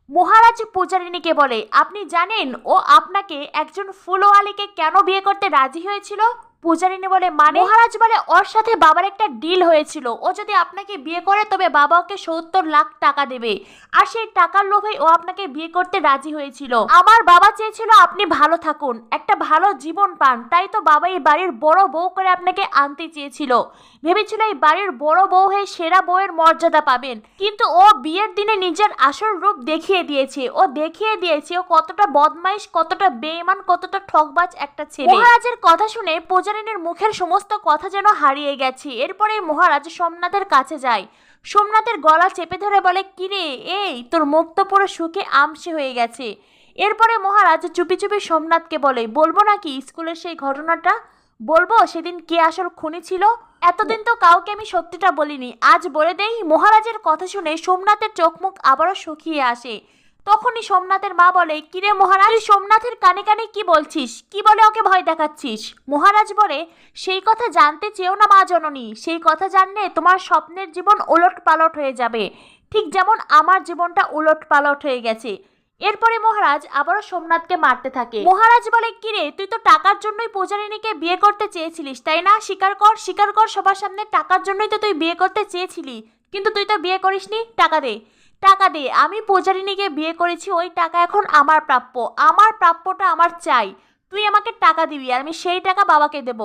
মহারাজ পূজারিনীকে বলে, আপনি জানেন ও আপনাকে একজন ফুলওয়ালিকে কেন বিয়ে করতে রাজি হয়েছিল? পূজারিনী বলে, মানে? মহারাজ বলে, ওর সাথে বাবার একটা ডিল হয়েছিল, ও যদি আপনাকে বিয়ে করে তবে বাবা ওকে 70 লাখ টাকা দেবে, আর সেই টাকার লোভেই ও আপনাকে বিয়ে করতে রাজি হয়েছিল। আমার বাবা চেয়েছিল আপনি ভালো থাকুন, একটা ভালো জীবন পান, তাই তো বাবা এই বাড়ির বড় বউ করে আপনাকে আনতে চেয়েছিল। ভেবেছিল এই বাড়ির বড় বউ হয়ে সেরা বউয়ের মর্যাদা পাবেন, কিন্তু ও বিয়ের দিনে নিজের আসল রূপ দেখিয়ে দিয়েছে। ও কতটা বদমাইশ, কতটা বেঈমান, কতটা ঠকবাজ একটা ছেলে। মহারাজের কথা শুনে পূজারিনীর মুখের সমস্ত কথা যেন হারিয়ে গেছে। এরপরে মহারাজ সোমনাথের কাছে যায়, সোমনাথের গলা চেপে ধরে বলে, কিরে, এই তোর মুখ তো পুরো শুকে আমসে হয়ে গেছে। এরপরে মহারাজ চুপি চুপি সোমনাথকে বলে, বলবো নাকি স্কুলের সেই ঘটনাটা? বলবো সেদিন কে আসল খুনি ছিল? এতদিন তো কাউকে আমি সত্যিটা বলিনি, আজ বলে দেই। মহারাজের কথা শুনে সোমনাথের চোখ মুখ আবারও শুকিয়ে আসে। তখনই সোমনাথের মা বলে, কিরে মহারাজ, সোমনাথের কানে কানে কি বলছিস? কি বলে ওকে ভয় দেখাচ্ছিস? মহারাজ বলে, সেই কথা জানতে চেয়েও না মা জননী, সেই কথা জানলে তোমার স্বপ্নের জীবন ওলট পালট হয়ে যাবে, ঠিক যেমন আমার জীবনটা ওলট পালট হয়ে গেছে। এরপরে মহারাজ আবারও সোমনাথকে মারতে থাকে। মহারাজ বলে, কিরে, তুই তো টাকার জন্যই পূজারিনীকে বিয়ে করতে চেয়েছিলিস, তাই না? স্বীকার কর, স্বীকার কর সবার সামনে, টাকার জন্যই তো তুই বিয়ে করতে চেয়েছিলি, কিন্তু তুই তো বিয়ে করিসনি। টাকা দে, টাকা দে। আমি পূজারিনীকে বিয়ে করেছি, ওই টাকা এখন আমার প্রাপ্য, আমার প্রাপ্যটা আমার চাই। তুই আমাকে টাকা দিবি, আর আমি সেই টাকা বাবাকে দেব।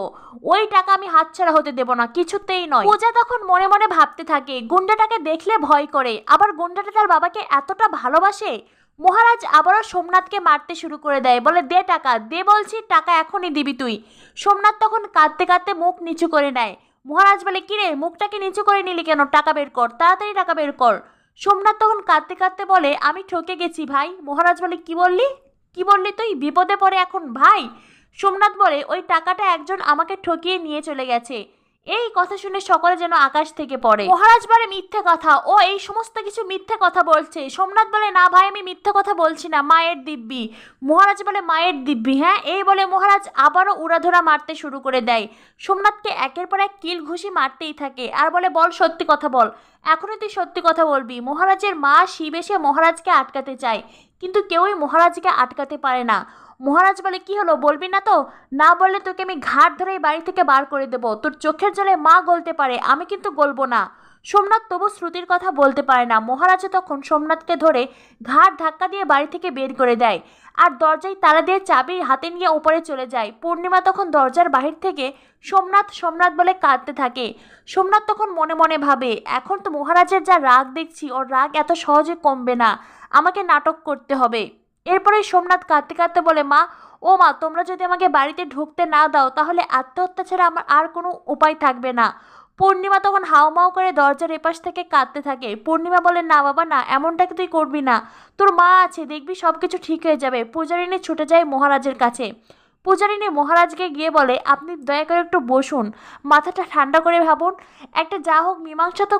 ওই টাকা আমি হাতছাড়া হতে দেব না, কিছুতেই নয়। পূজা তখন মনে মনে ভাবতে থাকে, গুন্ডাটাকে দেখলে ভয় করে, আবার গুন্ডাটা তার বাবাকে এতটা ভালোবাসে। মহারাজ আবারও সোমনাথকে মারতে শুরু করে দেয়, বলে, দে টাকা, দে বলছি, টাকা এখনই দিবি তুই। সোমনাথ তখন কাঁদতে কাঁদতে মুখ নিচু করে নেয়। মহারাজ বলে, কিরে, মুখটাকে নিচু করে নিলি কেন? টাকা বের কর, তাড়াতাড়ি টাকা বের কর। সোমনাথ তখন কাঁদতে কাঁদতে বলে, আমি ঠকে গেছি ভাই। মহারাজ বলে, কি বললি? কি বললি তুই? বিপদে পড়ে এখন ভাই? সোমনাথ বলে, ওই টাকাটা একজন আমাকে ঠকিয়ে নিয়ে চলে গেছে। এই কথা শুনে সকলে যেন আকাশ থেকে পড়ে। মহারাজ বলে, মিথ্যে কথা, ও এই সমস্ত কিছু মিথ্যে কথা বলছে। সোমনাথ বলে, না ভাই, আমি মিথ্যে কথা বলছি না, মায়ের দিব্যি। মহারাজ বলে, মায়ের দিব্যি? হ্যাঁ। এই বলে মহারাজ আবারও উড়াধরা মারতে শুরু করে দেয়। সোমনাথকে একের পর এক কিল ঘুষি মারতেই থাকে, আর বলে, বল, সত্যি কথা বল, এখনই তুই সত্যি কথা বলবি। মহারাজের মা শিব এসে মহারাজকে আটকাতে চায়, কিন্তু কেউই মহারাজকে আটকাতে পারে না। মহারাজ বলে, কি হলো, বলবি না তো? না বললে তোকে আমি ঘাট ধরে বাড়ি থেকে বার করে দেবো। তোর চোখের জলে মা গলতে পারে, আমি কিন্তু গলবো না। সোমনাথ তবু শ্রুতির কথা বলতে পারে না। মহারাজ তখন সোমনাথকে ধরে ঘাট ধাক্কা দিয়ে বাড়ি থেকে বের করে দেয়, আর দরজায় তালা দিয়ে চাবি হাতে নিয়ে ওপরে চলে যায়। পূর্ণিমা তখন দরজার বাহির থেকে সোমনাথ সোমনাথ বলে কাঁদতে থাকে। সোমনাথ তখন মনে মনে ভাবে, এখন তো মহারাজের যা রাগ দেখছি, ওর রাগ এত সহজে কমবে না, আমাকে নাটক করতে হবে। এরপরে সোমনাথ কাঁদতে কাঁদতে বলে, মা, ও মা, তোমরা যদি আমাকে বাড়িতে ঢুকতে না দাও তাহলে আত্মহত্যা ছাড়া আমার আর কোনো উপায় থাকবে না। পূর্ণিমা তখন হাউমাউ করে দরজার এপাশ থেকে কাঁদতে থাকে। পূর্ণিমা বলে, না বাবা না, এমনটাকে তুই করবি না, তোর মা আছে, দেখবি সব কিছু ঠিক হয়ে যাবে। পূজারিনী ছুটে যায় মহারাজের কাছে। পূজারিনী মহারাজকে গিয়ে বলে, আপনি দয়া করে একটু বসুন, মাথাটা ঠান্ডা করে ভাবুন, একটা যা হোক মীমাংসা তো